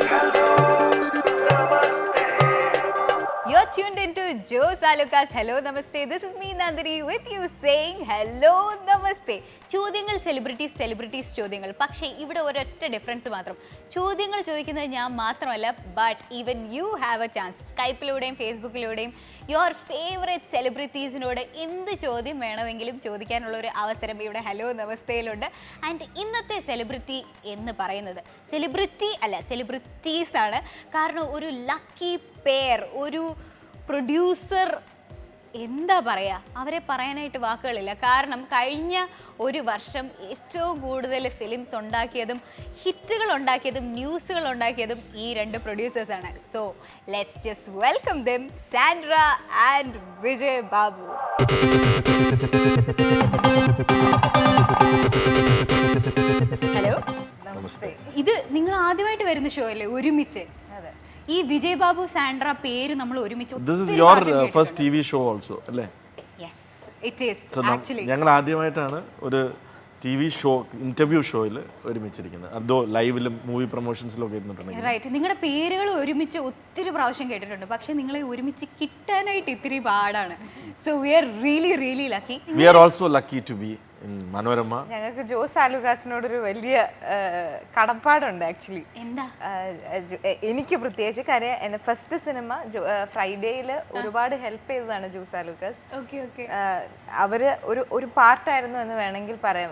You're tuned into Joe Salukas. Hello, Namaste. This is me, Nandini, with you saying hello, Namaste. ചോദ്യങ്ങൾ celebrities ചോദ്യങ്ങൾ. പക്ഷേ ഇവിടെ ഒരൊറ്റ difference മാത്രം. ചോദ്യങ്ങൾ ചോദിക്കുന്നത് ഞാൻ മാത്രമല്ല, but even you have a chance. സ്കൈപ്പിലൂടെയും ഫേസ്ബുക്കിലൂടെയും യുവർ ഫേവറേറ്റ് സെലിബ്രിറ്റീസിനോട് എന്ത് ചോദ്യം വേണമെങ്കിലും ചോദിക്കാനുള്ള ഒരു അവസരം ഇവിടെ ഹലോ നമസ്തയിലുണ്ട്. ആൻഡ് ഇന്നത്തെ സെലിബ്രിറ്റി എന്ന് പറയുന്നത് സെലിബ്രിറ്റി അല്ല, സെലിബ്രിറ്റീസ് ആണ്. കാരണം ഒരു ലക്കി പെയർ, ഒരു പ്രൊഡ്യൂസർ, എന്താ പറയുക, അവരെ പറയാനായിട്ട് വാക്കുകളില്ല. കാരണം കഴിഞ്ഞ ഒരു വർഷം ഏറ്റവും കൂടുതൽ ഫിലിംസ് ഉണ്ടാക്കിയതും ഹിറ്റുകൾ ഉണ്ടാക്കിയതും ന്യൂസുകൾ ഉണ്ടാക്കിയതും ഈ രണ്ട് പ്രൊഡ്യൂസേഴ്സാണ്. So let's just welcome them, Sandra and Vijay Babu. Hello, namaste. ഇത് നിങ്ങൾ ആദ്യമായിട്ട് വരുന്ന ഷോ അല്ലേ ഒരുമിച്ച്? ഈ വിജയ് ബാബു സാൻഡ്ര പേര് നമ്മൾ ഒരുമിച്ച്. This is your first TV show also അല്ലേ? Yes, it is actually. ഞങ്ങൾ ആദ്യമായിട്ടാണ് ഒരു TV ഷോ, ഇന്റർവ്യൂ ഷോയിൽ ഒരുമിച്ചിരിക്കുന്നത്. അതോ ലൈവിലും മൂവി പ്രൊമോഷൻസിലും ഒക്കെ ഇരുന്നിട്ടുണ്ടെങ്കിൽ. റൈറ്റ്. നിങ്ങളുടെ പേരുകൾ ഒരുമിച്ച് ഒത്തിരി പ്രാവശ്യം കേട്ടിട്ടുണ്ട്, പക്ഷെ നിങ്ങളെ ഒരുമിച്ച് കിട്ടാനായിട്ട് ഇത്തിരി പാടാണ്. So we are really lucky. We are also lucky to be in Manorama. ഞങ്ങൾക്ക് ജോ സാലുകാസിനോടൊരു വലിയ കടപ്പാടുണ്ട് ആക്ച്വലി. എന്താ? എനിക്ക് പ്രത്യേകിച്ച് കാര്യം എൻ്റെ ഫസ്റ്റ് സിനിമ ഫ്രൈഡേയിൽ ഒരുപാട് ഹെൽപ്പ് ചെയ്തതാണ് ജോ സാലുകാസ്. അവര് ഒരു പാർട്ടായിരുന്നു എന്ന് വേണമെങ്കിൽ പറയാം.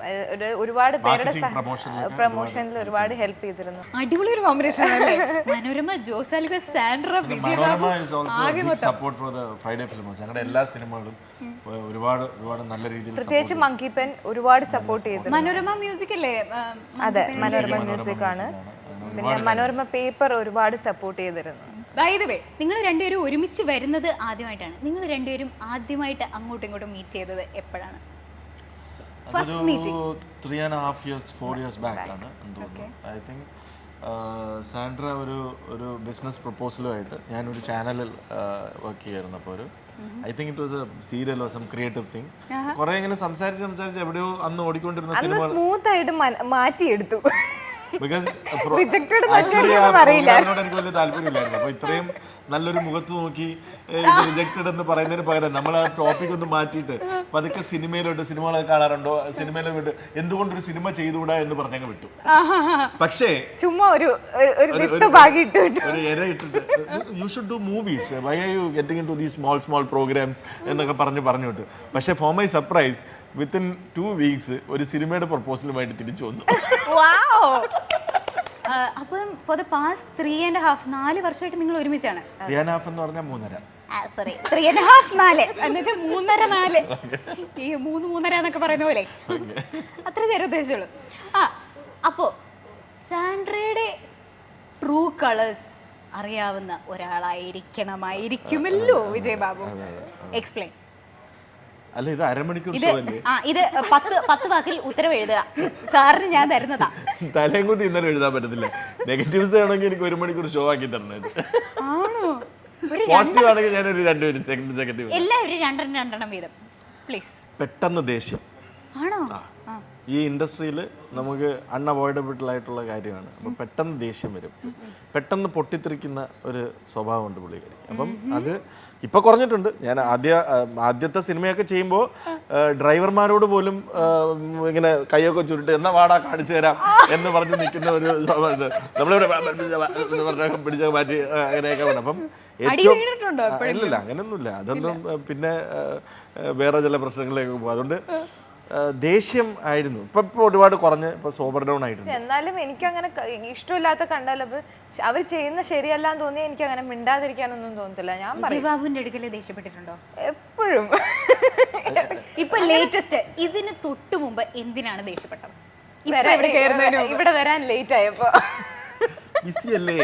ഒരുപാട് പേരുടെ പ്രൊമോഷനിൽ ഒരുപാട് ഹെൽപ്പ് ചെയ്തിരുന്നു. അടിപൊളി ഒരു കോമ്പിനേഷൻ അല്ലേ? മനോരമ, ജോ സാലുകാസ്, സാൻഡ്ര, വിജയ് ബാബു. ഞങ്ങളുടെ എല്ലാ സിനിമകളും ഒരുപാട് നല്ല രീതിയിൽ, പ്രത്യേകിച്ച് മങ്കി പെൻ ഒരുപാട് സപ്പോർട്ട് ചെയ്തു. മനോരമ മ്യൂസിക് അല്ലേ? അതെ, മനോരമ മ്യൂസിക് ആണ്. പിന്നെ മനോരമ പേപ്പർ ഒരുപാട് സപ്പോർട്ട് ചെയ്തിരുന്നു. ബൈ ദ വേ, നിങ്ങൾ രണ്ടുപേരും ഒരുമിച്ച് വരുന്നത് ആദ്യമായിട്ടാണ്. നിങ്ങൾ രണ്ടുപേരും ആദ്യമായിട്ട് അങ്ങോട്ടും ഇങ്ങോട്ടും മീറ്റ് ചെയ്തത് എപ്പോഴാണ്? First meeting 3.5 years 4 years back ആണ്. ഐ തിങ്ക് സാൻഡ്ര ഒരു ബിസിനസ് പ്രപ്പോസലുമായിട്ട് ഞാനൊരു ചാനലിൽ വർക്ക് ചെയ്യായിരുന്നു. അപ്പോൾ I think it was a serial or some creative thing. കുറെ ഇങ്ങനെ സംസാരിച്ച് എവിടെയോ അന്ന് ഓടിക്കൊണ്ടിരുന്ന സിനിമ സ്മൂത്ത് ആയിട്ട് മാറ്റിയെടുത്തു. എനിക്ക് വലിയ താല്പര്യമില്ലായിരുന്നു. അപ്പൊ ഇത്രയും നല്ലൊരു മുഖത്ത് നോക്കി ഇത് റിജക്റ്റഡ് എന്ന് പറയുന്നതിന് പകരം നമ്മൾ ആ ടോപ്പിക് ഒന്ന് മാറ്റിയിട്ട് പതുക്കെ സിനിമയിലോട്ട്, സിനിമകളൊക്കെ കാണാറുണ്ടോ, സിനിമയിലെ വിട്ട് എന്തുകൊണ്ടൊരു സിനിമ ചെയ്തുകൂടാ എന്ന് പറഞ്ഞങ്ങ് വിട്ടു. പക്ഷേ ചുമ്മാ ഒരു ഇര ഇട്ടിട്ട് you should do movies, why are you getting into these small programmes എന്നൊക്കെ പറഞ്ഞു വിട്ടു. പക്ഷേ for my surprise within 2 weeks ഒരു സിനിമയുടെ പ്രപ്പോസലുമായിട്ട് തിരിച്ചു വന്നു. അപ്പം ഫോർ ദ പാസ്റ്റ് 3.5 4 വർഷമായിട്ട് നിങ്ങൾ ഒരുമിച്ചാണ്? 3.5 എന്ന് പറഞ്ഞാൽ 3.5. 3.5 4 എന്നുവെച്ചാൽ 3.5 4. ഈ 3.5 എന്നൊക്കെ പറയുന്ന പോലെ അത്ര നേരം ഉദ്ദേശിച്ചുള്ളൂ. അപ്പോ സാൻഡ്രയുടെ ട്രൂ കളേഴ്സ് അറിയാവുന്ന ഒരാളായിരിക്കുമല്ലോ വിജയ് ബാബു. എക്സ്പ്ലെയിൻ. അല്ല, ഇത് അരമണിക്കൂർ ഷോ അല്ലേ? ഇത് 10 വാക്കിൽ ഉത്തരം എഴുതുക. സാറിന് ഞാൻ തരുന്നതാ. തലയും കുത്തി ഇന്നലെ എഴുതാൻ പറ്റത്തില്ല. നെഗറ്റീവ്സ് ആണെങ്കിൽ എനിക്ക് 1 മണിക്കൂർ ഷോ ആക്കി തരണം. പോസിറ്റീവ് ആണെങ്കിൽ ഞാനൊരു 2 നെഗറ്റീവ്. എല്ലാവരും 2 വീതം പ്ലീസ്. പെട്ടെന്ന് ദേഷ്യം. ആണോ? ഈ ഇൻഡസ്ട്രിയിൽ നമുക്ക് അൺഅവോയ്ഡബിൾ ആയിട്ടുള്ള കാര്യമാണ്. അപ്പം പെട്ടെന്ന് ദേഷ്യം വരും, പെട്ടെന്ന് പൊട്ടിത്തെറിക്കുന്ന ഒരു സ്വഭാവമുണ്ട് പുള്ളിക്കാരി. അപ്പം അത് ഇപ്പം കുറഞ്ഞിട്ടുണ്ട്. ഞാൻ ആദ്യത്തെ സിനിമയൊക്കെ ചെയ്യുമ്പോൾ ഡ്രൈവർമാരോട് പോലും ഇങ്ങനെ കൈയൊക്കെ ചുരുട്ട് എന്നാ വാടാ കാണിച്ചു തരാം എന്ന് പറഞ്ഞ് നിൽക്കുന്ന ഒരു നമ്മളിവിടെ പിടിച്ച മാറ്റി അങ്ങനെയൊക്കെ വേണം. അപ്പം ഏറ്റവും ഇല്ലില്ല, അങ്ങനെയൊന്നുമില്ല. അതൊന്നും പിന്നെ വേറെ ചില പ്രശ്നങ്ങളിലേക്ക് പോകും. അതുകൊണ്ട് ദേഷ്യം ആയിരുന്നു. ഇപ്പൊ ഒരുപാട് കുറഞ്ഞ് ഇപ്പൊ സോബർ ഡൗൺ ആയിട്ടുണ്ട്. എന്നാലും എനിക്ക് അങ്ങനെ ഇഷ്ടമില്ലാത്ത കണ്ടാൽ അവർ ചെയ്യുന്ന ശരിയല്ലാന്ന് തോന്നി എനിക്ക് അങ്ങനെ മിണ്ടാതിരിക്കാനൊന്നും തോന്നത്തില്ല. ഞാൻ ബാബുവിന്റെ അടുക്കൽ ദേഷ്യപ്പെട്ടിട്ടുണ്ടോ? എപ്പോഴും. ഇപ്പൊ ലേറ്റസ്റ്റ് ഇതിന് തൊട്ട് മുമ്പ് എന്തിനാണ് ദേഷ്യപ്പെട്ടത്? ഇവിടെ വരാൻ ലേറ്റ് ആയപ്പോ. ബിസി അല്ലേ?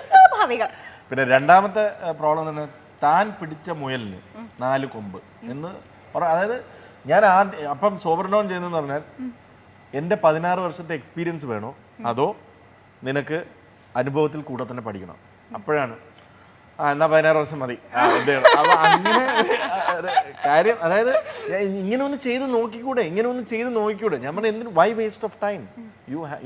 സ്വാഭാവികം. പിന്നെ രണ്ടാമത്തെ പ്രോബ്ലം തന്നെ താൻ പിടിച്ച മുയലിന് 4 കൊമ്പ് എന്ന്. അതായത് ഞാൻ അപ്പം സോബർ ഡൗൺ ചെയ്യുന്നതെന്ന് പറഞ്ഞാൽ എൻ്റെ 16 വർഷത്തെ എക്സ്പീരിയൻസ് വേണോ അതോ നിനക്ക് അനുഭവത്തിൽ കൂടെ തന്നെ പഠിക്കണം? അപ്പോഴാണ് എന്നാ 16 വർഷം മതി. അപ്പൊ അങ്ങനെ കാര്യം, അതായത് ഇങ്ങനെ ഒന്ന് ചെയ്ത് നോക്കിക്കൂടെ, ഞാൻ പറഞ്ഞ എന്തിനു, why waste of time,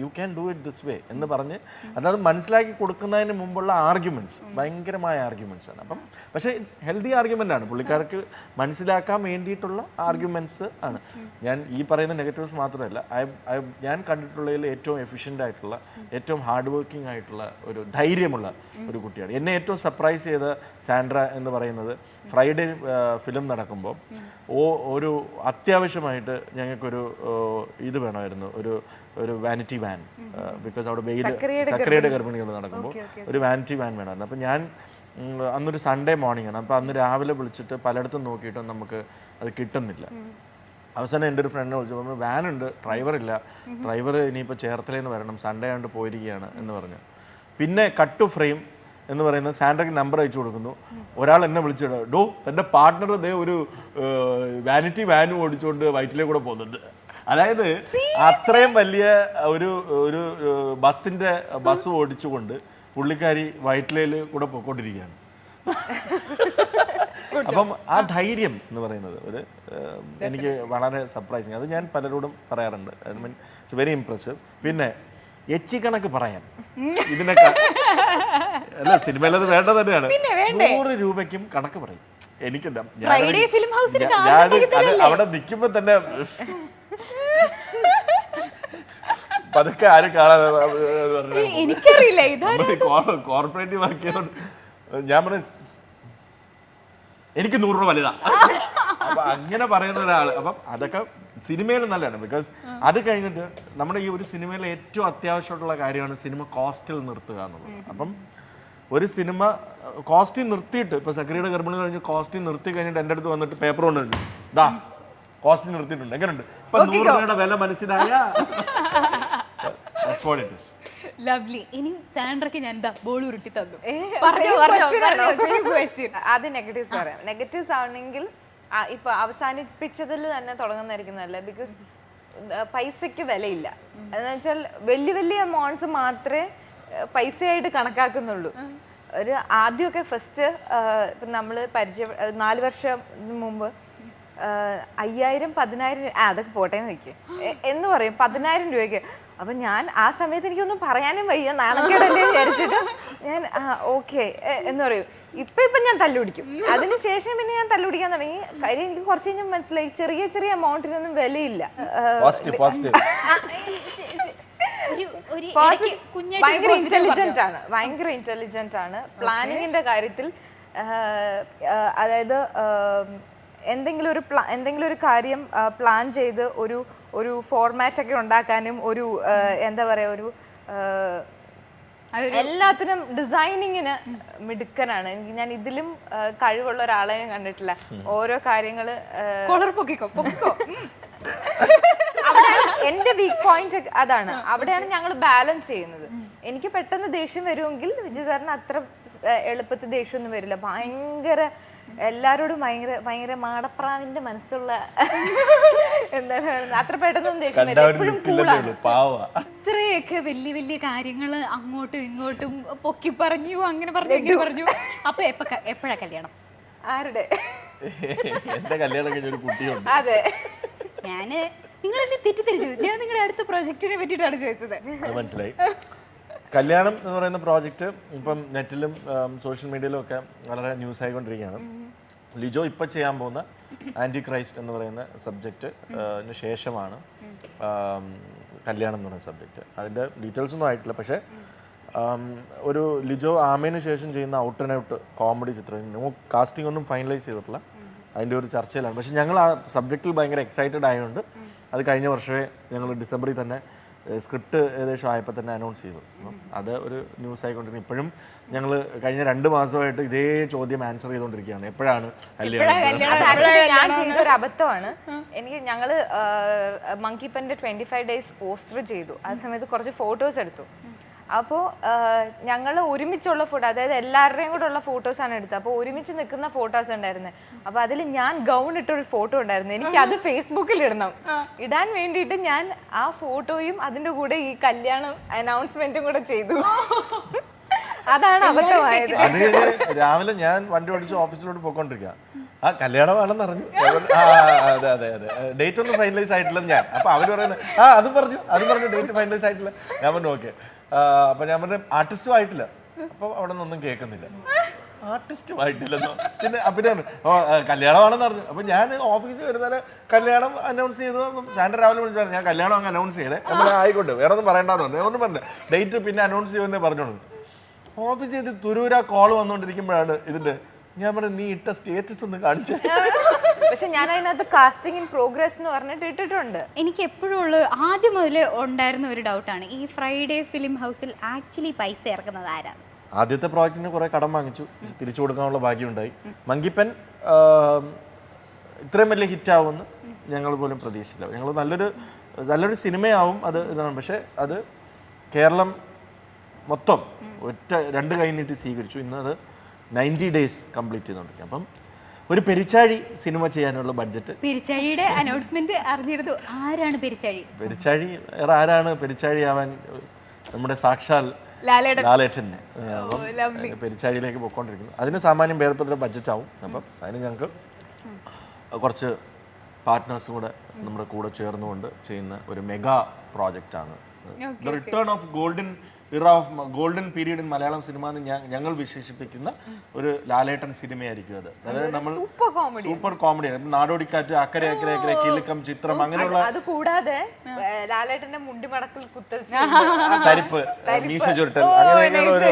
you can do it this way എന്ന് പറഞ്ഞ് അതായത് മനസ്സിലാക്കി കൊടുക്കുന്നതിന് മുമ്പുള്ള ആർഗ്യുമെന്റ്സ് ഭയങ്കരമായ ആർഗ്യുമെന്റ്സ് ആണ്. അപ്പം പക്ഷേ ഇറ്റ്സ് ഹെൽത്തി ആർഗ്യുമെന്റ് ആണ്, പുള്ളിക്കാർക്ക് മനസ്സിലാക്കാൻ വേണ്ടിയിട്ടുള്ള ആർഗ്യുമെന്റ്സ് ആണ്. ഞാൻ ഈ പറയുന്ന നെഗറ്റീവ്സ് മാത്രമല്ല, ഞാൻ കണ്ടിട്ടുള്ളതിൽ ഏറ്റവും എഫിഷ്യൻ്റ് ആയിട്ടുള്ള, ഏറ്റവും ഹാർഡ് വർക്കിംഗ് ആയിട്ടുള്ള, ഒരു ധൈര്യമുള്ള ഒരു കുട്ടിയാണ്. എന്നെ ഏറ്റവും സർപ്രൈസ് ചെയ്ത സാൻഡ്ര എന്ന് പറയുന്നത്, ഫ്രൈഡേ ഫിലിം നടക്കുമ്പോൾ ഒരു അത്യാവശ്യമായിട്ട് ഞങ്ങൾക്കൊരു ഇത് വേണമായിരുന്നു, ഒരു വാനിറ്റി വാൻ. ബിക്കോസ് അവിടെ സക്രിയയുടെ ഗർഭിണികൾ നടക്കുമ്പോൾ ഒരു വാനിറ്റി വാൻ വേണമായിരുന്നു. അപ്പം ഞാൻ അന്നൊരു സൺഡേ മോർണിംഗ് ആണ്, അപ്പോൾ അന്ന് രാവിലെ വിളിച്ചിട്ട് പലയിടത്തും നോക്കിയിട്ടും നമുക്ക് അത് കിട്ടുന്നില്ല. അവസാനം എൻ്റെ ഒരു ഫ്രണ്ടിനെ വിളിച്ചു പറഞ്ഞു, വാനുണ്ട്, ഡ്രൈവർ ഇനിയിപ്പോൾ ചേർത്തലേന്ന് വരണം, സൺഡേ ആണ്ട് പോയിരിക്കുകയാണ് എന്ന് പറഞ്ഞു. പിന്നെ കട്ട് ടു ഫ്രെയിം എന്ന് പറയുന്നത് സാൻഡ്രയ്ക്ക് നമ്പർ അയച്ചു കൊടുക്കുന്നു. ഒരാൾ എന്നെ വിളിച്ചിട്ട്, ഡോ തൻ്റെ പാർട്ട്ണർ അതേ ഒരു വാനിറ്റി വാനും ഓടിച്ചുകൊണ്ട് വയറ്റിലേ കൂടെ പോകുന്നുണ്ട്. അതായത് അത്രയും വലിയ ഒരു ബസ് ഓടിച്ചുകൊണ്ട് പുള്ളിക്കാരി വയറ്റിലയിൽ കൂടെ പോയിക്കൊണ്ടിരിക്കുകയാണ്. അപ്പം ആ ധൈര്യം എന്ന് പറയുന്നത് എനിക്ക് വളരെ സർപ്രൈസിങ്. അത് ഞാൻ പലരോടും പറയാറുണ്ട്. It's very impressive. പിന്നെ കണക്ക് പറയാൻ ഇതിനൊക്കെ അല്ല, സിനിമയിലത് വേണ്ട തന്നെയാണ്. 100 രൂപയ്ക്കും കണക്ക് പറയും. എനിക്കെന്താ, അവിടെ നിൽക്കുമ്പോ തന്നെ പതുക്കെ ആരും കാണാതെ കോർപ്പറേറ്റീവ് ആക്കിയതുകൊണ്ട് ഞാൻ പറഞ്ഞ എനിക്ക് 100 രൂപ വലുതാ. അപ്പൊ അങ്ങനെ പറയുന്ന ഒരാൾ, അപ്പം അതൊക്കെ സിനിമയിൽ നല്ലതാണ്. ബിക്കോസ് അത് കഴിഞ്ഞിട്ട് നമ്മുടെ ഈ ഒരു സിനിമയിലെ ഏറ്റവും അത്യാവശ്യമായിട്ടുള്ള കാര്യമാണ് സിനിമ കോസ്റ്റിൽ നിർത്തുക എന്നുള്ളത്. അപ്പം ഒരു സിനിമ കോസ്റ്റിൽ നിർത്തിയിട്ട്, ഇപ്പൊ സക്രിയയുടെ ഗർഭിണി കഴിഞ്ഞ് കോസ്റ്റിൽ നിർത്തി കഴിഞ്ഞിട്ട് എൻ്റെ അടുത്ത് വന്നിട്ട് പേപ്പർ കൊണ്ടുണ്ട്, ദാ കോസ്റ്റിൽ നിർത്തിയിട്ടുണ്ട്, എങ്ങനെയുണ്ട്, ഇപ്പൊ 100 രൂപയുടെ വില മനസ്സിലായ ലവ്ലി. ഇനി സാൻഡ്രയ്ക്ക് ഞാൻ എന്താ ബോൾ ഉരുട്ടി തന്നു. ആദ്യം നെഗറ്റീവ്സ് പറയാം. നെഗറ്റീവ്സ് ആണെങ്കിൽ ഇപ്പൊ അവസാനിപ്പിച്ചതിൽ തന്നെ തുടങ്ങുന്നതായിരിക്കും നല്ലത്. ബിക്കോസ് പൈസക്ക് വിലയില്ല. എന്ന് വെച്ചാൽ വലിയ വലിയ എമൗണ്ട്സ് മാത്രമേ പൈസയായിട്ട് കണക്കാക്കുന്നുള്ളൂ. ഒരു ആദ്യമൊക്കെ ഫസ്റ്റ് ഇപ്പം നമ്മൾ 4 വർഷം മുമ്പ് 5000 10,000 അതൊക്കെ പോട്ടേന്ന് വയ്ക്കുക എന്ന് പറയും, 10,000 രൂപയ്ക്ക്. അപ്പം ഞാൻ ആ സമയത്ത് എനിക്കൊന്നും പറയാനും വയ്യ, നാണക്കേടല്ലേ വിചാരിച്ചിട്ട് ഞാൻ ഓക്കെ എന്ന് പറയും. ഇപ്പം ഞാൻ തല്ലുപിടിക്കും. അതിനുശേഷം പിന്നെ ഞാൻ തല്ലുപിടിക്കാൻ തുടങ്ങി. കാര്യം എനിക്ക് കുറച്ച് കഴിഞ്ഞാൽ മനസ്സിലായി, ചെറിയ ചെറിയ എമൗണ്ടിനൊന്നും വിലയില്ല. ഭയങ്കര ഇന്റലിജന്റ് ആണ് പ്ലാനിങ്ങിന്റെ കാര്യത്തിൽ. അതായത് എന്തെങ്കിലും ഒരു കാര്യം പ്ലാൻ ചെയ്ത് ഒരു ഫോർമാറ്റ് ഒക്കെ ഉണ്ടാക്കാനും എന്താ പറയാ എല്ലാത്തിനും ഡിസൈനിങ്ങിന് മിടുക്കനാണ്. ഞാൻ ഇതിലും കഴിവുള്ള ഒരാളെ ഞാൻ കണ്ടിട്ടില്ല. ഓരോ കാര്യങ്ങള് എന്റെ വീക്ക് പോയിന്റ് അതാണ്. അവിടെയാണ് ഞങ്ങൾ ബാലൻസ് ചെയ്യുന്നത്. എനിക്ക് പെട്ടെന്ന് ദേഷ്യം വരുമെങ്കിൽ വിജയസാറിന് അത്ര എളുപ്പത്തിൽ ദേഷ്യമൊന്നും വരില്ല. ഭയങ്കര എല്ലാരോടും ഭയങ്കര മാടപ്രാവിന്റെ മനസ്സുള്ള എന്താണ്, അത്ര പെട്ടെന്നൊന്നും ദേഷ്യം വരില്ല. എപ്പോഴും കൂളാണ്. ഇത്രയൊക്കെ വലിയ വലിയ കാര്യങ്ങള് അങ്ങോട്ടും ഇങ്ങോട്ടും പൊക്കി പറഞ്ഞു, അങ്ങനെ പറഞ്ഞു. അപ്പൊ എപ്പോഴാ കല്യാണം? ആരുടെ? എന്റെ കല്യാണം കഴിഞ്ഞ ഒരു കുട്ടിയുണ്ട്. അതെ, ഞാന് നിങ്ങൾ എന്നെ തെറ്റിദ്ധരിച്ചു. ഞാൻ നിങ്ങളുടെ അടുത്ത പ്രൊജക്റ്റിനെ പറ്റിയിട്ടാണ് ചോദിച്ചത്. മനസ്സിലായി. കല്യാണം എന്ന് പറയുന്ന പ്രോജക്റ്റ് ഇപ്പം നെറ്റിലും സോഷ്യൽ മീഡിയയിലും ഒക്കെ വളരെ ന്യൂസ് ആയിക്കൊണ്ടിരിക്കുകയാണ്. ലിജോ ഇപ്പം ചെയ്യാൻ പോകുന്ന ആൻറ്റി ക്രൈസ്റ്റ് എന്ന് പറയുന്ന സബ്ജക്റ്റിന് ശേഷമാണ് കല്യാണം എന്ന് പറയുന്ന സബ്ജക്റ്റ്. അതിൻ്റെ ഡീറ്റെയിൽസ് ഒന്നും ആയിട്ടില്ല. പക്ഷേ ഒരു ലിജോ ആമേന് ശേഷം ചെയ്യുന്ന ഔട്ട് ആൻഡ് ഔട്ട് കോമഡി ചിത്രം. നമുക്ക് കാസ്റ്റിംഗ് ഒന്നും ഫൈനലൈസ് ചെയ്തിട്ടില്ല, അതിൻ്റെ ഒരു ചർച്ചയിലാണ്. പക്ഷേ ഞങ്ങൾ ആ സബ്ജക്റ്റിൽ ഭയങ്കര എക്സൈറ്റഡ് ആയതുകൊണ്ട് അത് കഴിഞ്ഞ വർഷമേ ഞങ്ങൾ ഡിസംബറിൽ തന്നെ സ്ക്രിപ്റ്റ് ഏകദേശം ആയപ്പോൾ തന്നെ അനൗൺസ് ചെയ്തു. അത് ഒരു ന്യൂസ് ആയിക്കൊണ്ടിരുന്നു. ഇപ്പോഴും ഞങ്ങൾ കഴിഞ്ഞ 2 മാസമായിട്ട് ഇതേ ചോദ്യം ആൻസർ ചെയ്തുകൊണ്ടിരിക്കുകയാണ്, എപ്പോഴാണ് കല്യാണം. ഞാൻ ചെയ്തൊരു അബദ്ധമാണ്. ഞങ്ങള് മങ്കി പെന്റെ 25 days പോസ്റ്റർ ചെയ്തു. ആ സമയത്ത് കുറച്ച് ഫോട്ടോസ് എടുത്തു. അപ്പോൾ ഞങ്ങൾ ഒരുമിച്ചുള്ള ഫോട്ടോ, അതായത് എല്ലാവരുടെയും കൂടെ ഉള്ള ഫോട്ടോസാണ് എടുത്തത്. അപ്പോൾ ഒരുമിച്ച് നിൽക്കുന്ന ഫോട്ടോസ് ഉണ്ടായിരുന്നത്. അപ്പോൾ അതിൽ ഞാൻ ഗൗൺ ഇട്ടൊരു ഫോട്ടോ ഉണ്ടായിരുന്നു. എനിക്ക് അത് ഫേസ്ബുക്കിൽ ഇടാൻ വേണ്ടിയിട്ട് ഞാൻ ആ ഫോട്ടോയും അതിൻ്റെ കൂടെ ഈ കല്യാണം അനൗൺസ്മെന്റും കൂടെ ചെയ്തു. അതാണ് അബദ്ധമായത്. അത് കഴിഞ്ഞ് രാവിലെ ഞാൻ വണ്ടി ഓടിച്ച് ഓഫീസിലോട്ട് പോയിക്കൊണ്ടിരിക്കുക. ആ കല്യാണമാണെന്ന് അറിഞ്ഞു. ആ അതെ അതെ അതെ ഡേറ്റ് ഒന്നും ഫൈനലൈസ് ആയിട്ടില്ലെന്ന് ഞാൻ. അപ്പൊ അവര് പറയുന്നത് അത് പറഞ്ഞു ഡേറ്റ് ഫൈനലൈസ് ആയിട്ടില്ല. ഞാൻ പറഞ്ഞു ഓക്കെ. അപ്പൊ ഞാൻ പറഞ്ഞു ആർട്ടിസ്റ്റും ആയിട്ടില്ല. അപ്പൊ അവിടെ നിന്നൊന്നും കേൾക്കുന്നില്ല. ആർട്ടിസ്റ്റും ആയിട്ടില്ലെന്നോ. പിന്നെ കല്യാണമാണെന്ന് അറിഞ്ഞു. അപ്പൊ ഞാൻ ഓഫീസിൽ വരുന്നേരം കല്യാണം അനൗൺസ് ചെയ്തു. സാൻഡർ രാവിലെ വിളിച്ചു പറഞ്ഞു ഞാൻ കല്യാണം അങ്ങ് അനൗൺസ് ചെയ്തേ. നമ്മൾ ആയിക്കോട്ടെ വേറെ ഒന്നും പറയണ്ടെന്ന് ഒന്നും പറഞ്ഞില്ല. ഡേറ്റ് പിന്നെ അനൗൺസ് ചെയ്യുമെന്നേ പറഞ്ഞോളൂ. ഓഫീസിൽ ചെയ്ത് തുരൂര കോൾ വന്നുകൊണ്ടിരിക്കുമ്പോഴാണ് ഇതിന്റെ ഞാൻ പറഞ്ഞു നീ ഇട്ട സ്റ്റേറ്റസ് ഒന്ന് കാണിച്ചു. പക്ഷെ ഞാൻ അതിനകത്ത് കാസ്റ്റിംഗ് ഇൻ പ്രോഗ്രസ് എന്ന് പറഞ്ഞിട്ട് ഇട്ടിട്ടുണ്ട്. എനിക്ക് എപ്പോഴും ഉള്ള ആദ്യം മുതൽ ഉണ്ടായിരുന്ന ഒരു ഡൗട്ടാണ് ഈ ഫ്രൈഡേ ഫിലിം ഹൗസിൽ ആക്ച്വലി പൈസ ഇറക്കുന്നത് ആരാണ്? ആദ്യത്തെ പ്രോജക്റ്റിന് കുറെ കടം വാങ്ങിച്ചു, തിരിച്ചു കൊടുക്കാനുള്ള ഭാഗ്യമുണ്ടായി. മങ്കിപ്പൻ ഇത്രയും വലിയ ഹിറ്റാവുമെന്ന് ഞങ്ങൾ പോലും പ്രതീക്ഷിച്ചില്ല. ഞങ്ങൾ നല്ലൊരു സിനിമയാവും അത് ഇതാണ്. പക്ഷേ അത് കേരളം മൊത്തം രണ്ട് കൈ നീട്ടി സ്വീകരിച്ചു. ഇന്ന് അത് 90 ഡേയ്സ് കംപ്ലീറ്റ് ചെയ്തുകൊണ്ടിരിക്കും. അപ്പം ഒരു പെരിച്ചാഴി സിനിമ ചെയ്യാനുള്ള ബഡ്ജറ്റ്. പെരിച്ചാഴിയുടെ അനൗൺസ്മെന്റ് അറിഞ്ഞിരുന്നു. ആരാണ് പെരിച്ചാഴി? പെരിച്ചാഴി വേറെ ആരാണ് പെരിച്ചാഴി ആവാൻ? നമ്മുടെ സാക്ഷാൽ ലാലേട്ടനെ. പെരിച്ചാഴിയിലേക്ക് പോയിക്കൊണ്ടിരിക്കുന്നു. അതിന് സാമാന്യം ഭേദപ്പെട്ട ബഡ്ജറ്റ് ആവും. അപ്പം അതിന് ഞങ്ങൾക്ക് കുറച്ച് പാർട്ട്നേഴ്സും കൂടെ നമ്മുടെ കൂടെ ചേർന്നുകൊണ്ട് ചെയ്യുന്ന ഒരു മെഗാ പ്രോജക്റ്റാണ് the return of golden period in Malayalam cinema എന്ന് ഞങ്ങൾ വിശേഷിപ്പിക്കുന്ന ഒരു ലാലേട്ടൻ സിനിമയായിരിക്കും അത്. അതായത് നമ്മൾ സൂപ്പർ കോമഡിയാണ്. നാടോടിക്കാറ്റ്, അക്കരെ അക്കരെ അക്കരെ, കിലുക്കം, ചിത്രം, അങ്ങനെയുള്ള. അത് കൂടാതെ ലാലേട്ടന്റെ മുണ്ടിമടക്കിൽ കുത്തൽ, തരിപ്പ്, മീശ ചുരുട്ടൽ, അങ്ങനെയുള്ള ഒരു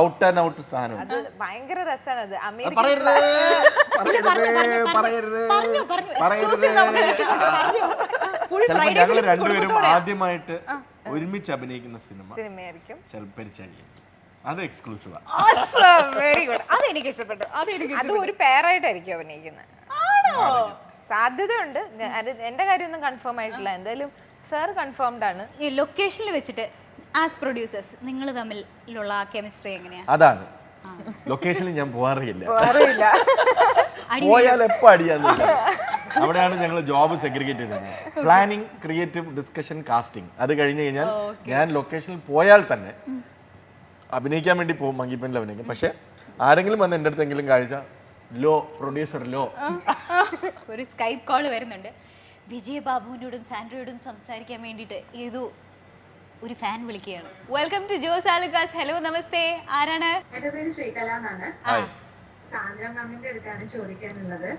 ഔട്ട് ആൻഡ് ഔട്ട് സാധനം. അത് ഭയങ്കര രസമാണ്. അത് ചിലപ്പോൾ ഞങ്ങൾ രണ്ടുപേരും ആദ്യമായിട്ട് ഒരുമിച്ച് അഭിനയിക്കുന്ന സിനിമയായിരിക്കും പെരിച്ചാഴി. അത് എക്സ്ക്ലൂസീവാ. Very good. അതെനിക്ക് ഇഷ്ടപ്പെട്ടു. അത് ഒരു പേരായിട്ടായിരിക്കും അഭിനയിക്കുന്നത്. സാധ്യതയുണ്ട്. എന്റെ കാര്യമൊന്നും കൺഫേം ആയിട്ടില്ല. എന്തായാലും സാർ കൺഫേംഡ് ആണ്. ഈ ലൊക്കേഷനിൽ വെച്ചിട്ട് ആസ് പ്രൊഡ്യൂസേഴ്സ് നിങ്ങൾ തമ്മിലുള്ള ആ കെമിസ്ട്രി എങ്ങനെയാ? അതാണ് ലൊക്കേഷനിൽ ഞാൻ പോകാറില്ല. പോയാൽ എപ്പോ അടിയാന്നില്ല. അവിടെയാണ് ഞങ്ങൾ ജോബ് സെഗ്രിഗേറ്റ് ചെയ്തത്. Planning, creative, discussion, casting. അത് കഴിഞ്ഞ് കഴിഞ്ഞാൽ ഞാൻ ലൊക്കേഷനിൽ പോയാൽ തന്നെ അഭിനയിക്കാൻ വേണ്ടി പോകും, മങ്കിപ്പനിൽ അഭിനയിക്കും. പക്ഷെ ആരെങ്കിലും വന്ന് എൻ്റെ അടുത്തെങ്കിലും കാഴ്ച പ്രൊഡ്യൂസർ ഒരു സ്കൈപ്പ് കോൾ വരുന്നുണ്ട്. വിജയബാബുവിനോടും സാൻഡ്രയോടും സംസാരിക്കാൻ വേണ്ടിയിട്ട് ഏതോ ഒരു ഫാൻ വിളിക്കുകയാണ്. Welcome to Jos Alukkas. Hello namaste, ആരാണ്? എന്റെ പേര് ശ്രീകല എന്നാണ്. സാന്ദ്ര മാമിന്റെ അടുത്താണ് ചോദിക്കാനുള്ളത്.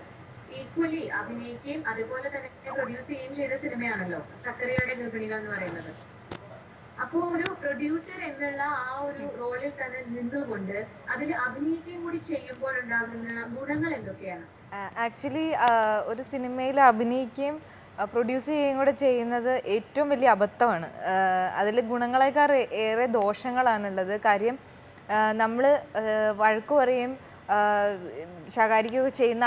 ഈക്വലി അഭിനയിക്കുകയും അതുപോലെ തന്നെ പ്രൊഡ്യൂസ് ചെയ്യുകയും ചെയ്ത സിനിമയാണല്ലോ സക്കറിയയുടെ ഗർഭിണികൾ എന്ന് പറയുന്നത്. അപ്പോ ഒരു പ്രൊഡ്യൂസർ എന്നുള്ള ആ ഒരു റോളിൽ തന്നെ നിന്നുകൊണ്ട് അതിൽ അഭിനയിക്കുകയും കൂടി ചെയ്യുമ്പോൾ ഉണ്ടാകുന്ന ഗുണങ്ങൾ എന്തൊക്കെയാണ്? ആക്ച്വലി ഒരു സിനിമയിൽ അഭിനയിക്കുകയും പ്രൊഡ്യൂസ് ചെയ്യുകയും കൂടെ ചെയ്യുന്നത് ഏറ്റവും വലിയ അബദ്ധമാണ്. അതിൽ ഗുണങ്ങളെക്കാൾ ഏറെ ദോഷങ്ങളാണുള്ളത്. കാര്യം നമ്മൾ വഴക്ക് പറയും ശകാരിക്കുകയൊക്കെ ചെയ്യുന്ന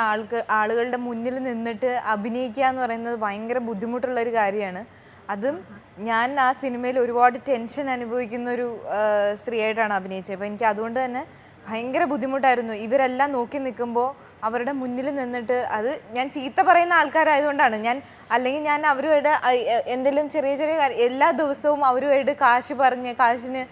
ആളുകളുടെ മുന്നിൽ നിന്നിട്ട് അഭിനയിക്കുക എന്ന് പറയുന്നത് ഭയങ്കര ബുദ്ധിമുട്ടുള്ളൊരു കാര്യമാണ്. അതും ഞാൻ ആ സിനിമയിൽ ഒരുപാട് ടെൻഷൻ അനുഭവിക്കുന്ന ഒരു സ്ത്രീയായിട്ടാണ് അഭിനയിച്ചത്. അപ്പോൾ എനിക്ക് അതുകൊണ്ട് തന്നെ ഭയങ്കര ബുദ്ധിമുട്ടായിരുന്നു. ഇവരെല്ലാം നോക്കി നിൽക്കുമ്പോൾ അവരുടെ മുന്നിൽ നിന്നിട്ട്, അത് ഞാൻ ചീത്ത പറയുന്ന ആൾക്കാരായതുകൊണ്ടാണ്. അല്ലെങ്കിൽ ഞാൻ അവരുമായിട്ട് എന്തെങ്കിലും ചെറിയ ചെറിയ എല്ലാ ദിവസവും അവരുമായിട്ട് കാശ് പറഞ്ഞ് കാശിന്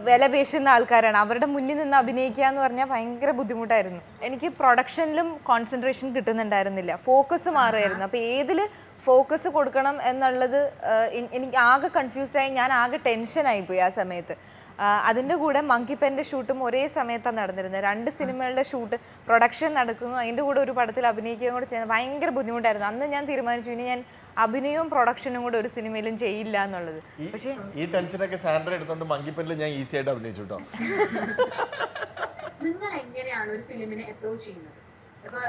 വില പേശുന്ന ആൾക്കാരാണ്. അവരുടെ മുന്നിൽ നിന്ന് അഭിനയിക്കുക എന്ന് പറഞ്ഞാൽ ഭയങ്കര ബുദ്ധിമുട്ടായിരുന്നു. എനിക്ക് പ്രൊഡക്ഷനിലും കോൺസെൻട്രേഷൻ കിട്ടുന്നുണ്ടായിരുന്നില്ല, ഫോക്കസ് മാറുമായിരുന്നു. അപ്പോൾ ഏതിൽ ഫോക്കസ് കൊടുക്കണം എന്നുള്ളത് എനിക്ക് ആകെ കൺഫ്യൂസ്ഡായി. ഞാൻ ആകെ ടെൻഷനായിപ്പോയി ആ സമയത്ത്. അതിൻ്റെ കൂടെ മങ്കിപ്പൻ്റെ ഷൂട്ടും ഒരേ സമയത്താണ് നടന്നിരുന്നത്. 2 സിനിമകളുടെ ഷൂട്ട് പ്രൊഡക്ഷൻ നടക്കുന്നു, അതിൻ്റെ കൂടെ ഒരു പടത്തിൽ അഭിനയിക്കുകയും കൂടെ ചെയ്യുന്നത് ഭയങ്കര ബുദ്ധിമുട്ടായിരുന്നു. അന്ന് ഞാൻ തീരുമാനിച്ചു ഇനി ഞാൻ അഭിനയവും പ്രൊഡക്ഷനും കൂടെ ഒരു സിനിമയിലും ചെയ്യില്ല എന്നുള്ളത്. പക്ഷേ ഈ ടെൻഷനൊക്കെ സാൻഡ്ര എടുത്തോണ്ട് മങ്കിപ്പനിൽ ഞാൻ ഈസി ആയിട്ട് അഭിനയിച്ചു കേട്ടോ. നിങ്ങൾ എങ്ങനെയാണ് ഒരു ഫിലിമിനെ അപ്രോച്ച് ചെയ്യുന്നത്? അപ്പൊ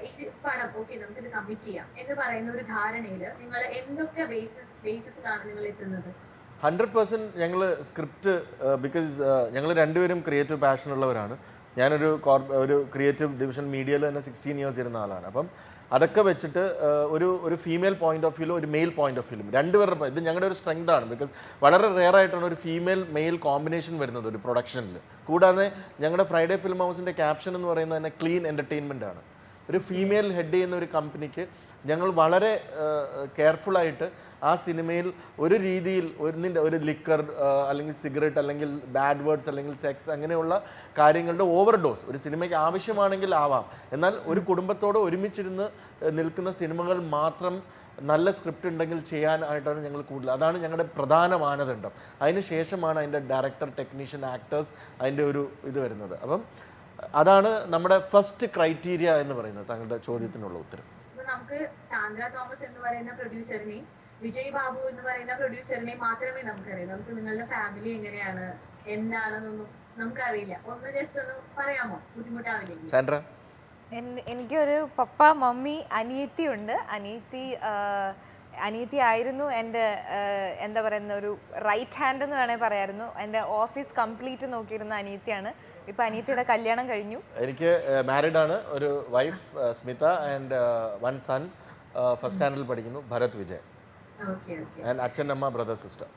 ഈ പടം ഓക്കെ നമുക്കിത് കമ്മിറ്റ് ചെയ്യാം എന്ന് പറയുന്ന ഒരു ധാരണയിൽ നിങ്ങൾ എന്തൊക്കെ ബേസിസിലാണ് നിങ്ങൾ എത്തുന്നത്? 100% ഞങ്ങൾ സ്ക്രിപ്റ്റ്, ബിക്കോസ് ഞങ്ങൾ രണ്ടുപേരും ക്രിയേറ്റീവ് പാഷൻ ഉള്ളവരാണ്. ഞാനൊരു ക്രിയേറ്റീവ് ഡിവിഷൻ മീഡിയയിൽ തന്നെ 16 ഇയേഴ്സ് ഇരുന്ന ആളാണ്. അപ്പം അതൊക്കെ വെച്ചിട്ട് ഒരു ഫീമെയിൽ പോയിന്റ് ഓഫ് വ്യൂലും ഒരു മെയിൽ പോയിന്റ് ഓഫ് വ്യൂലും രണ്ടുപേരുടെ ഇത് ഞങ്ങളുടെ ഒരു സ്ട്രെങ്ത് ആണ്. ബിക്കോസ് വളരെ റെയർ ആയിട്ടാണ് ഒരു ഫീമെയിൽ മെയിൽ കോമ്പിനേഷൻ വരുന്നത് ഒരു പ്രൊഡക്ഷനിൽ. കൂടാതെ ഞങ്ങളുടെ ഫ്രൈഡേ ഫിലിം ഹൗസിൻ്റെ ക്യാപ്ഷൻ എന്ന് പറയുന്നത് തന്നെ ക്ലീൻ എൻ്റർടൈൻമെൻ്റ് ആണ്. ഒരു ഫീമെയിൽ ഹെഡ് ചെയ്യുന്ന ഒരു കമ്പനിക്ക് ഞങ്ങൾ വളരെ കെയർഫുള്ളായിട്ട് ആ സിനിമയിൽ ഒരു രീതിയിൽ ഒരു ലിക്കർ അല്ലെങ്കിൽ സിഗരറ്റ് അല്ലെങ്കിൽ ബാഡ് വേർഡ്സ് അല്ലെങ്കിൽ സെക്സ് അങ്ങനെയുള്ള കാര്യങ്ങളുടെ ഓവർഡോസ് ഒരു സിനിമയ്ക്ക് ആവശ്യമാണെങ്കിൽ ആവാം. എന്നാൽ ഒരു കുടുംബത്തോട് ഒരുമിച്ചിരുന്ന് നിൽക്കുന്ന സിനിമകൾ മാത്രം നല്ല സ്ക്രിപ്റ്റ് ഉണ്ടെങ്കിൽ ചെയ്യാനായിട്ടാണ് ഞങ്ങൾ കൂടുതൽ, അതാണ് ഞങ്ങളുടെ പ്രധാന മാനദണ്ഡം. അതിന് ശേഷമാണ് അതിൻ്റെ ഡയറക്ടർ, ടെക്നീഷ്യൻ, ആക്ടേഴ്സ് അതിൻ്റെ ഒരു ഇത് വരുന്നത്. അപ്പം അതാണ് നമ്മുടെ ഫസ്റ്റ് ക്രൈറ്റീരിയ എന്ന് പറയുന്നത്. താങ്കളുടെ ചോദ്യത്തിനുള്ള ഉത്തരം. നമുക്ക് സാന്ദ്ര തോമസ് എന്ന് പറയുന്ന പ്രൊഡ്യൂസറിനെയും വിജയ് ബാബു എന്ന് പറയുന്ന പ്രൊഡ്യൂസറിനെയും മാത്രമേ നമുക്കറിയൂ. നമുക്ക് നിങ്ങളുടെ ഫാമിലി എങ്ങനെയാണ് എന്താണെന്നൊന്നും നമുക്കറിയില്ല. ഒന്ന് ജസ്റ്റ് ഒന്ന് പറയാമോ? ബുദ്ധിമുട്ടാവില്ലെങ്കിൽ. സാൻഡ്ര? എനിക്കൊരു പപ്പ, മമ്മി, അനിയത്തി ഉണ്ട്. അനിയത്തി ആയിരുന്നു എൻ്റെ എന്താ പറയുന്ന ഒരു റൈറ്റ് ഹാൻഡ് എന്ന് വേണേൽ പറയായിരുന്നു. എൻ്റെ ഓഫീസ് കംപ്ലീറ്റ് നോക്കിയിരുന്ന അനിയത്തിയാണ്. ഇപ്പം അനിയത്തിയുടെ കല്യാണം കഴിഞ്ഞു. എനിക്ക് മാരീഡ് ആണ്, ഒരു wife Smitha and one son first സ്റ്റാൻഡേർഡിൽ പഠിക്കുന്നു, ഭരത് വിജയ്. ആൻഡ് അച്ഛൻ, അമ്മ, brother, sister.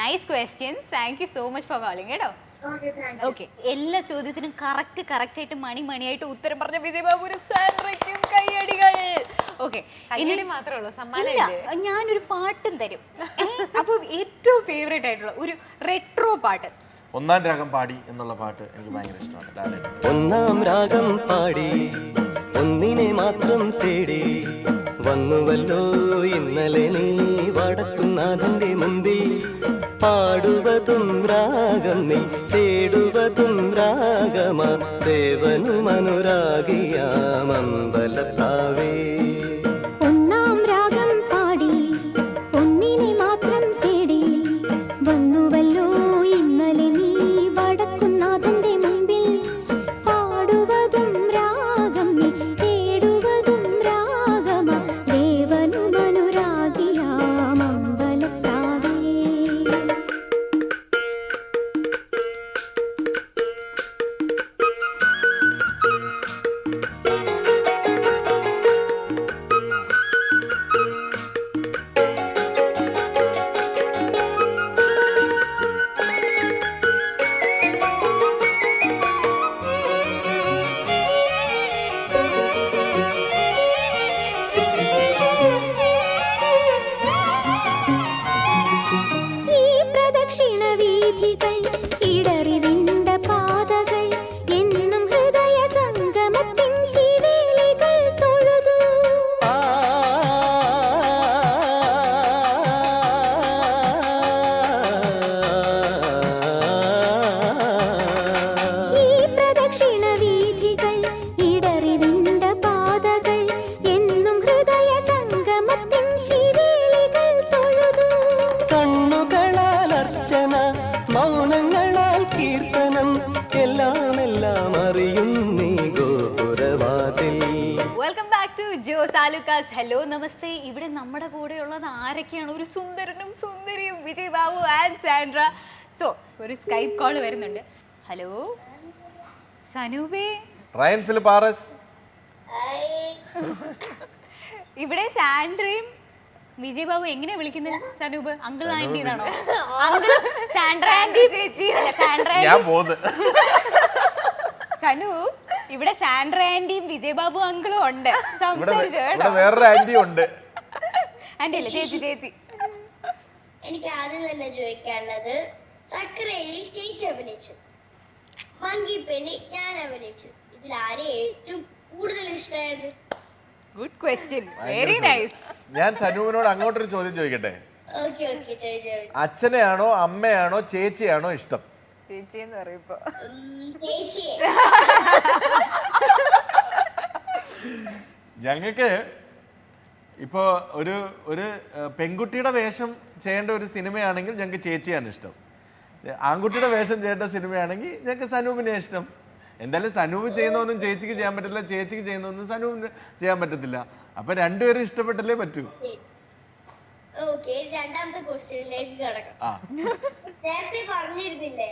Nice questions. Thank you so much for calling കേട്ടോ. ഓക്കെ, എല്ലാ ചോദ്യത്തിനും കറക്റ്റായിട്ട് മണിയായിട്ട് ഉത്തരം പറഞ്ഞ വിജയ് ബാബുവിന് സാൻഡ്രയ്ക്കും കയ്യടികൾ. ഓക്കെ, കയ്യടി മാത്രമേ ഉള്ളൂ, സമ്മാനം ഞാനൊരു പാട്ടും തരും. അപ്പോൾ ഏറ്റവും ഫേവറേറ്റ് ആയിട്ടുള്ള ഒരു റെട്രോ പാട്ട്, ഒന്നാം രാഗം പാടി എന്നുള്ള പാട്ട് എനിക്ക് ഭയങ്കര ഇഷ്ടമാണ്. ഒന്നാം രാഗം പാടി ഒന്നിനെ മാത്രം തേടി വന്നുവല്ലോ ഇന്നലെ നീ വടക്കുന്നാഥന്റെ മുമ്പിൽ. പാടുവതും രാഗം നീ തേടുവതും രാഗമാ ദേവനും അനുരാഗിയാമമ്പലത്താവേ. ഒന്നാം രാഗം പാടി ഒന്നിനെ മാത്രം തേടി വന്നുവല്ലോ ഇന്നലെ നീ വടക്കുന്നാഥന്റെ മുമ്പിൽ. പാടുവതും രാഗം നീ തേടുവതും രാഗമാ ദേവനും അനുരാഗിയാമമ്പലത്താവേ. ഈ പ്രദക്ഷിണ വീഥികൾ ഇടറിവിണ്ട പാതകൾ എന്നും ഹൃദയ സംഗമത്തിൻ ശിവേലികൾ തൊഴുതു. ഈ പ്രദക്ഷിണ വീഥികൾ ഇടറിവിണ്ട പാതകൾ എന്നും ഹൃദയ സംഗമത്തിൻ ശിവേലികൾ തൊഴുതു. കണ്ണുകളാൽ അർച്ചന, മൗനങ്ങളാൽ കീർത്തനം, എല്ലാം അറിയും നീ ഗോപുരവാതിൽ. Welcome back to Jos Alukkas. Hello, namaste. ഇവിടെ നമ്മുടെ കൂടെയുള്ളത് ആരൊക്കെയാണ്? ഒരു സുന്ദരനും സുന്ദരിയും Vijay Babu and Sandra. So ഒരു സ്കൈപ്പ് കോൾ വരുന്നുണ്ട്. ഹലോ സനൂപേ. Ryan Philip RS. ഇവിടെ സാൻഡ്രയും വിജയ് ബാബു എങ്ങനെയാ വിളിക്കുന്നത്? സനൂപ് അങ്കിൾ ആന്റി എന്നാണോ? അങ്കിൾ സാൻഡ്ര ആന്റി ചേച്ചി അല്ല, സാൻഡ്ര ഞാൻ പോകുന്നു. സനു, ഇവിടെ സാൻഡ്ര ആന്റിയും വിജയ് ബാബു അങ്കിളും ഉണ്ട്. സംസാരിച്ചു കേട്ടോ. വേറൊരു ആന്റി ഉണ്ട്. ആന്റി അല്ല, ചേച്ചി. എനിക്ക് ആദ്യം തന്നെ ചോദിക്കാനുള്ളത്, സക്കരയിൽ ചേച്ചി അഭിനയിച്ചു, മങ്കിപ്പെണ്ണി ഞാൻ അഭിനയിച്ചു, ഇതിൽ ആരെ ഏറ്റവും കൂടുതൽ ഇഷ്ടമായത്? Good question, very nice. ഞാൻ സനുവിനോട് അങ്ങോട്ടൊരു ചോദ്യം ചോദിക്കട്ടെ. ഓക്കെ ചോദിച്ചോ. അച്ഛനെയാണോ അമ്മയാണോ ചേച്ചിയാണോ ഇഷ്ടം? ചേച്ചി എന്ന് പറയുമ്പോ ചേച്ചിയെ. ഞങ്ങൾക്ക് ഇപ്പോൾ ഒരു പെൺകുട്ടിയുടെ വേഷം ചെയ്യേണ്ട ഒരു സിനിമയാണെങ്കിൽ ഞങ്ങൾക്ക് ചേച്ചിയാണ് ഇഷ്ടം. ആൺകുട്ടിയുടെ വേഷം ചെയ്യേണ്ട സിനിമയാണെങ്കിൽ ഞങ്ങൾക്ക് സനൂപിനെ ഇഷ്ടം. എന്തായാലും സനൂപ് ചെയ്യുന്നതൊന്നും ചേച്ചിക്ക് ചെയ്യാൻ പറ്റില്ല, ചേച്ചിക്ക് ചെയ്യുന്നതൊന്നും സനൂപിന് ചെയ്യാൻ പറ്റത്തില്ല. അപ്പം രണ്ടുപേരും ഇഷ്ടപ്പെട്ടല്ലേ പറ്റൂ. ഓക്കെ, രണ്ടാമത്തെ ക്വസ്റ്റ്യനിലേക്ക് കിടക്കാം. നേരത്തെ പറഞ്ഞിരുന്നില്ലേ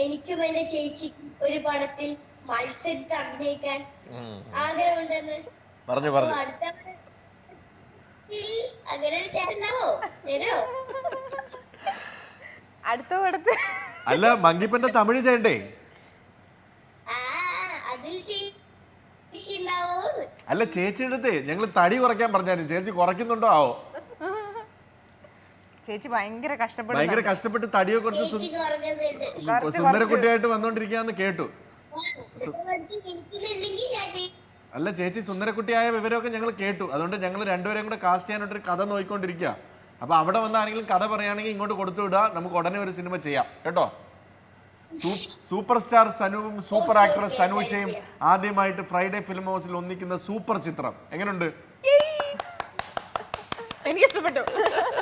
എനിക്കും എന്റെ ചേച്ചി ഒരു പടത്തിൽ മത്സരിച്ച് അഭിനയിക്കാൻ ആഗ്രഹമുണ്ടെന്ന്? പറഞ്ഞു അടുത്ത അങ്ങനെ ഒരു ചേട്ടനാവോ തരോ? അടുത്ത പടത്ത് അല്ല, മങ്കിപ്പന്റെ തമിഴ് ചെയ്യണ്ടേ? അതിൽ ചേച്ചി ഉണ്ടാവോ? അല്ല ചേച്ചിയുടെ അടുത്ത് ഞങ്ങൾ തടി കുറയ്ക്കാൻ പറഞ്ഞായിരുന്നു, ചേച്ചി കുറയ്ക്കുന്നുണ്ടോ ആവോ? ചേച്ചി ഭയങ്കര കഷ്ടപ്പെടും. ഭയങ്കര കഷ്ടപ്പെട്ട് തടിയൊക്കെ കുറച്ച് ചേച്ചിക്ക് ഉറങ്ങുന്നുണ്ട്. സുന്ദരക്കുട്ടിയായിട്ട് വന്നോണ്ടിരിക്കാന്ന് കേട്ടു. വിളിക്കുന്നുണ്ടെങ്കിൽ ഞാൻ അല്ല ചേച്ചി സുന്ദരക്കുട്ടിയായ വിവരമൊക്കെ ഞങ്ങൾ കേട്ടു. അതുകൊണ്ട് ഞങ്ങൾ രണ്ടുപേരെയും കൂടെ കാസ്റ്റ് ചെയ്യാനായിട്ടൊരു കഥ നോക്കിക്കൊണ്ടിരിക്കുക. അപ്പൊ അവിടെ വന്ന് ആരെങ്കിലും കഥ പറയുകയാണെങ്കിൽ ഇങ്ങോട്ട് കൊടുത്തു വിടുക, നമുക്ക് ഉടനെ ഒരു സിനിമ ചെയ്യാം കേട്ടോ. സൂപ്പർ സ്റ്റാർ സനുവും സൂപ്പർ ആക്ട്രസ് സനൂഷയും ആദ്യമായിട്ട് ഫ്രൈഡേ ഫിലിം ഹൗസിൽ ഒന്നിക്കുന്ന സൂപ്പർ ചിത്രം എങ്ങനെയുണ്ട്? എനിക്ക് ഇഷ്ടപ്പെട്ടു.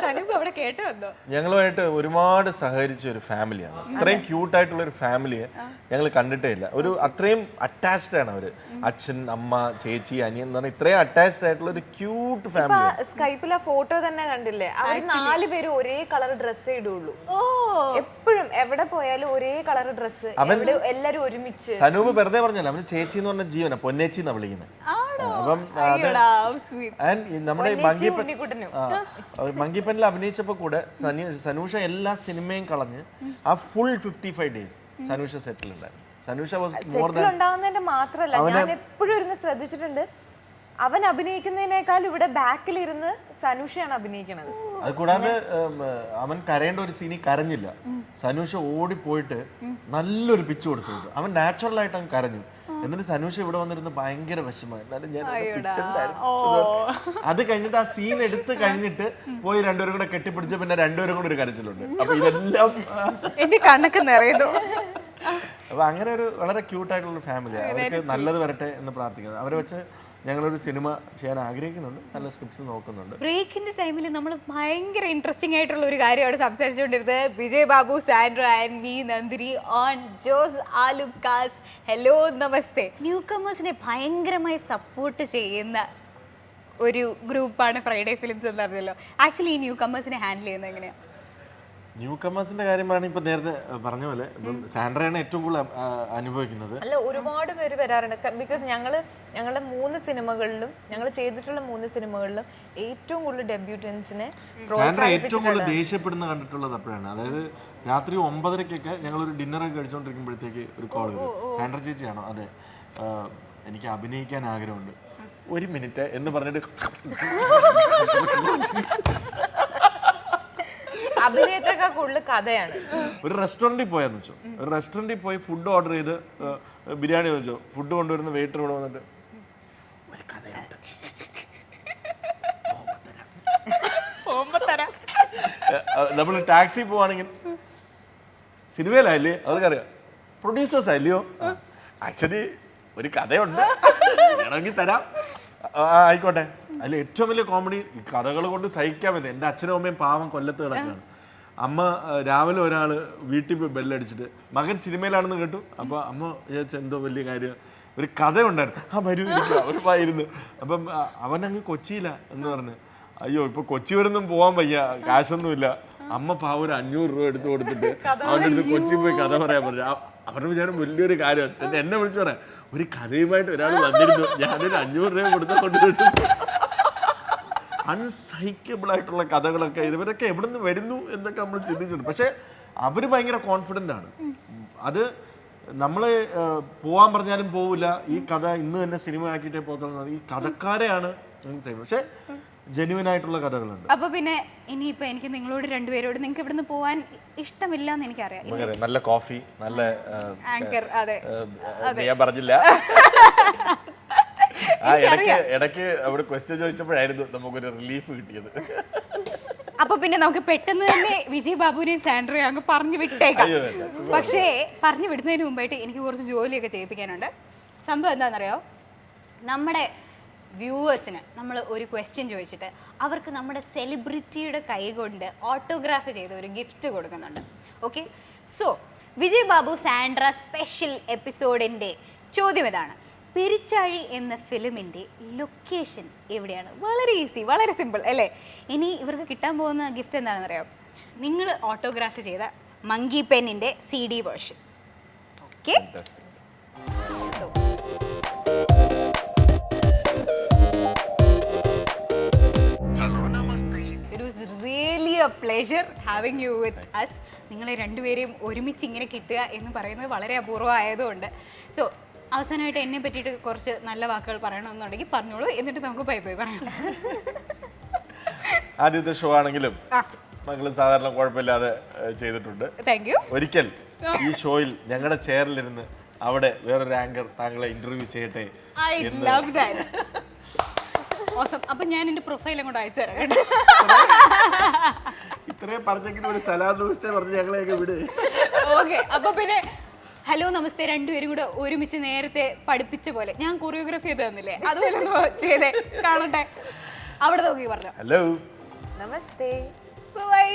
സനൂപ് അവിടെ കേട്ടോ എന്തോ. ഞങ്ങളുമായിട്ട് ഒരുപാട് സഹകരിച്ച ഒരു ഫാമിലിയാണ്. ഇത്രയും ക്യൂട്ടായിട്ടുള്ള ഒരു ഫാമിലിയെ ഞങ്ങൾ കണ്ടിട്ടേ ഇല്ല. ഒരു അത്രയും അറ്റാച്ച്ഡ് ആണ് അവര്. അച്ഛൻ, അമ്മ, ചേച്ചി, അനിയൻ എന്ന് പറഞ്ഞാൽ ഇത്രയും അറ്റാച്ച്ഡ് ആയിട്ടുള്ള ഒരു ക്യൂട്ട് ഫാമിലി. സ്കൈപ്പിൽ ആ ഫോട്ടോ തന്നെ കണ്ടില്ലേ, അവർ 4 പേരും ഒരേ കളർ ഡ്രസ്സേ ഇടുള്ളൂ. എപ്പോഴും എവിടെ പോയാലും ഒരേ കളർ ഡ്രസ്സ്, എല്ലാരും ഒരുമിച്ച്. സനൂപ് വെറുതെ പറഞ്ഞല്ലോ, അവന് ചേച്ചി എന്ന് പറഞ്ഞ ജീവന, പൊന്നേച്ചി എന്നാ വിളിക്കുന്നത്. അപ്പം നമ്മുടെ മങ്കിപ്പനിൽ അഭിനയിച്ചപ്പോ കൂടെ സനൂഷ എല്ലാ സിനിമയും കളഞ്ഞ് ആ ഫുൾ 55 days സനൂഷ സെറ്റിൽ ഉണ്ടായിരുന്നു. സനൂഷ ഉണ്ടാവുന്നതിന്റെ മാത്രല്ല, ഞാൻ എപ്പോഴും ഇരുന്ന് ശ്രദ്ധിച്ചിട്ടുണ്ട്, അവൻ അഭിനയിക്കുന്നതിനേക്കാൾ ഇവിടെ ബാക്കിലിരുന്ന് സനൂഷയാണ് അഭിനയിക്കുന്നത്. അത് കൂടാതെ അവൻ കരയേണ്ട ഒരു സീനിൽ കരഞ്ഞില്ല. സനൂഷ ഓടിപ്പോയിട്ട് നല്ലൊരു പിച്ച് കൊടുത്തു. അവൻ നാച്ചുറൽ ആയിട്ട് അവൻ കരഞ്ഞു. എന്നിട്ട് സനൂഷ ഇവിടെ വന്നിരുന്ന് ഭയങ്കര വിഷമമായി. എന്നാലും ഞാൻ അത് കഴിഞ്ഞിട്ട് ആ സീൻ എടുത്ത് കഴിഞ്ഞിട്ട് പോയി രണ്ടുപേരും കൂടെ കെട്ടിപ്പിടിച്ച പിന്നെ രണ്ടുപേരും കൂടെ ഒരു കരച്ചിലുണ്ട്. അപ്പൊ ഇതെല്ലാം എന്റെ കണ്ണൊക്കെ നിറയുന്നു. അപ്പൊ അങ്ങനെ ഒരു വളരെ ക്യൂട്ടായിട്ടുള്ള ഫാമിലിയാണ്. അവർക്ക് നല്ലത് വരട്ടെ എന്ന് പ്രാർത്ഥിക്കുന്നത്. അവരെ വെച്ച് ഞങ്ങളൊരു സിനിമ ചെയ്യാൻ ആഗ്രഹിക്കുന്നുണ്ട്, നല്ല സ്ക്രിപ്റ്റ്സ് നോക്കുന്നുണ്ട്. ബ്രേക്കിന്റെ ടൈമിൽ നമ്മൾ ഭയങ്കര ഇൻട്രസ്റ്റിംഗ് ആയിട്ടുള്ള ഒരു കാര്യമാണ് സംസാരിച്ചുകൊണ്ടിരുന്നത്. Vijay Babu, Sandra and me Nandini on Jos Alukkas. Hello namaste. New കമേഴ്സിനെ ഭയങ്കരമായി സപ്പോർട്ട് ചെയ്യുന്ന ഒരു ഗ്രൂപ്പാണ് ഫ്രൈഡേ ഫിലിംസ് എന്ന് പറഞ്ഞല്ലോ. ആക്ച്വലി ഈ ന്യൂ കമേഴ്സിനെ ഹാൻഡിൽ ചെയ്യുന്നത് എങ്ങനെയാണ്? ന്യൂ കമേഴ്സിന്റെ കാര്യമാണ് ഇപ്പൊ നേരത്തെ പറഞ്ഞ പോലെ സാൻഡ്രയാണ് ഏറ്റവും കൂടുതൽ അനുഭവിക്കുന്നത്. അല്ല, ഒരുപാട് പേര് വരാറുണ്ട്. ബിക്കോസ് ഞങ്ങളുടെ 3 സിനിമകളിലും, ഞങ്ങൾ ചെയ്തിട്ടുള്ള 3 സിനിമകളിലും ഏറ്റവും കൂടുതൽ ഡെബ്യൂട്ടൻസിനെ സാൻഡ്ര ഏറ്റവും കൂടുതൽ ദേഷ്യപ്പെടുന്ന കണ്ടിട്ടുള്ളത് അപ്പോഴാണ്. അതായത് രാത്രി 9:30 ഞങ്ങളൊരു ഡിന്നറൊക്കെ കഴിച്ചുകൊണ്ടിരിക്കുമ്പോഴത്തേക്ക് ഒരു കോൾ വരും. സാൻഡ്ര ചേച്ചിയാണോ? അതെ, എനിക്ക് അഭിനയിക്കാൻ ആഗ്രഹമുണ്ട്, 1 മിനിറ്റ് എന്ന് പറഞ്ഞിട്ട് അഭിനയത്തൊക്കെ കൂടുതൽ കഥയാണ്. ഒരു റെസ്റ്റോറൻറ്റിൽ പോയാന്ന് വെച്ചോ, ഒരു റെസ്റ്റോറൻറ്റിൽ പോയി ഫുഡ് ഓർഡർ ചെയ്ത് ബിരിയാണി വെച്ചോ, ഫുഡ് കൊണ്ടുവരുന്ന വെയിറ്റർ ഇവിടെ വന്നിട്ട് ഒരു കഥയുണ്ട്, നമ്മൾ ടാക്സി പോവാണെങ്കിൽ സിനിമയിലല്ലേ അവർക്കറിയാം, പ്രൊഡ്യൂസേഴ്സ് അല്ലയോ, ആക്ച്വലി ഒരു കഥയുണ്ട്, വേണമെങ്കിൽ തരാം, ആയിക്കോട്ടെ. അതിൽ ഏറ്റവും വലിയ കോമഡി ഈ കഥകൾ കൊണ്ട് സഹിക്കാൻ പറ്റും. എൻ്റെ അച്ഛനും അമ്മയും പാവം കൊല്ലത്ത് കിടക്കുകയാണ്. അമ്മ രാവിലെ ഒരാൾ വീട്ടിൽ പോയി ബെല്ലടിച്ചിട്ട് മകൻ സിനിമയിലാണെന്ന് കേട്ടു. അപ്പോൾ അമ്മ വിചാരിച്ച എന്തോ വലിയ കാര്യം, ഒരു കഥ ഉണ്ടായിരുന്നു, ആ വരൂ അവരുമായിരുന്നു. അപ്പം അവനങ്ങ് കൊച്ചിയില്ല എന്ന് പറഞ്ഞ്, അയ്യോ ഇപ്പൊ കൊച്ചി വരൊന്നും പോകാൻ വയ്യ, കാശൊന്നുമില്ല. അമ്മ പാവം ഒരു 500 രൂപ എടുത്ത് കൊടുത്തിട്ട് അവൻ്റെ അടുത്ത് കൊച്ചി പോയി കഥ പറയാൻ പറഞ്ഞു. അവരുടെ വിചാരം വലിയൊരു കാര്യമാണ്. എന്നെ വിളിച്ചു പറയാം, ഒരു കഥയുമായിട്ട് ഒരാൾ വന്നിരുന്നു, ഞാനൊരു 500 രൂപ കൊടുത്ത് കൊണ്ടുവരുന്നു. അൺസൈക്കബിൾ ആയിട്ടുള്ള കഥകളൊക്കെ ഇവരൊക്കെ എവിടെ നിന്ന് വരുന്നു എന്നൊക്കെ നമ്മൾ ചിന്തിച്ചിട്ടുണ്ട്. പക്ഷെ അവർ ഭയങ്കര കോൺഫിഡൻ്റ് ആണ്. അത് നമ്മൾ പോവാൻ പറഞ്ഞാലും പോവില്ല, ഈ കഥ ഇന്ന് തന്നെ സിനിമ ആക്കിയിട്ടേ പോകത്തുള്ളൂ. ഈ കഥക്കാരെയാണ് പക്ഷെ ജെന്യുവൻ ആയിട്ടുള്ള കഥകളുണ്ട്. അപ്പൊ പിന്നെ ഇനിയിപ്പോ എനിക്ക് നിങ്ങളോട് രണ്ടുപേരോട് നിങ്ങൾക്ക് ഇവിടുന്ന് പോവാൻ ഇഷ്ടമില്ല എന്ന് എനിക്കറിയാം. നല്ല കോഫി, നല്ല ആങ്കർ, അതെ ഞാൻ പറഞ്ഞില്ല. ഇടയ്ക്ക് അവിടെ ക്വസ്റ്റ്യൻ ചോദിച്ചപ്പോഴായിരുന്നു നമുക്കൊരു റിലീഫ് കിട്ടിയത്. അപ്പൊ പിന്നെ നമുക്ക് പെട്ടെന്ന് തന്നെ വിജയ് ബാബുവിനെയും സാൻഡ്രയും അങ്ങ് പറഞ്ഞു വിട്ടേക്കാം. പക്ഷേ പറഞ്ഞു വിടുന്നതിന് മുമ്പായിട്ട് എനിക്ക് കുറച്ച് ജോലിയൊക്കെ ചെയ്യിപ്പിക്കാനുണ്ട്. സംഭവം എന്താണെന്നറിയോ, നമ്മുടെ വ്യൂവേഴ്സിന് നമ്മൾ ഒരു ക്വസ്റ്റ്യൻ ചോദിച്ചിട്ട് അവർക്ക് നമ്മുടെ സെലിബ്രിറ്റിയുടെ കൈ കൊണ്ട് ഓട്ടോഗ്രാഫ് ചെയ്ത ഒരു ഗിഫ്റ്റ് കൊടുക്കുന്നുണ്ട്. Okay, so Vijay Babu Sandra special എപ്പിസോഡിൻ്റെ ചോദ്യം ഇതാണ്: പെരിച്ചാഴി എന്ന ഫിലിമിൻ്റെ ലൊക്കേഷൻ എവിടെയാണ്? വളരെ ഈസി, വളരെ സിമ്പിൾ അല്ലേ? ഇനി ഇവർക്ക് കിട്ടാൻ പോകുന്ന ഗിഫ്റ്റ് എന്താണെന്ന് അറിയാം, നിങ്ങൾ ഓട്ടോഗ്രാഫ് ചെയ്ത മങ്കി പെന്നിൻ്റെ CD version. Okay, so it was really a pleasure having you with us. നിങ്ങളെ രണ്ടുപേരെയും ഒരുമിച്ച് ഇങ്ങനെ കിട്ടുക എന്ന് പറയുന്നത് വളരെ അപൂർവമായതുകൊണ്ട് സോ അവസാനമായിട്ട് എന്നെ പറ്റിയിട്ട് കുറച്ച് നല്ല വാക്കുകൾ പറയണമെന്നുണ്ടെങ്കിൽ പറഞ്ഞോളൂ, എന്നിട്ട് നമുക്ക് ബൈ ബൈ പറയാം. ആദ്യത്തെ ഷോ ആണെങ്കിലും ഞങ്ങൾ സാധാരണ കുഴപ്പമില്ലാതെ ചെയ്തിട്ടുണ്ട്. Thank you. ഒരിക്കൽ ഈ ഷോയിൽ ഞങ്ങളുടെ ചെയറിലിരുന്ന് അവിടെ വേറൊരു ആങ്കർ താങ്കളെ ഇന്റർവ്യൂ ചെയ്യട്ടെ ഐ ലവ് ദാറ്റ്. ഓസം. അപ്പം ഞാൻ എൻ്റെ പ്രൊഫൈലും കൊണ്ട് അയച്ചു തരാം കേട്ടോ. ഇത്രയും പറഞ്ഞെങ്കിലും ഒരു സലാം നമസ്തേ പറഞ്ഞ് ഞങ്ങളെയൊക്കെ വിട്. ഓക്കെ. അപ്പോൾ പിന്നെ ഹലോ നമസ്തേ രണ്ടുപേരും കൂടെ ഒരുമിച്ച് നേരത്തെ പഠിപ്പിച്ച പോലെ ഞാൻ കൊറിയോഗ്രാഫി ചെയ്ത് തന്നില്ലേ, അതുപോലെ ഒന്ന് ചെയ്തേ കാണട്ടെ. അവിടെ നോക്കി പറഞ്ഞു ഹലോ നമസ്തേ. ബൈ.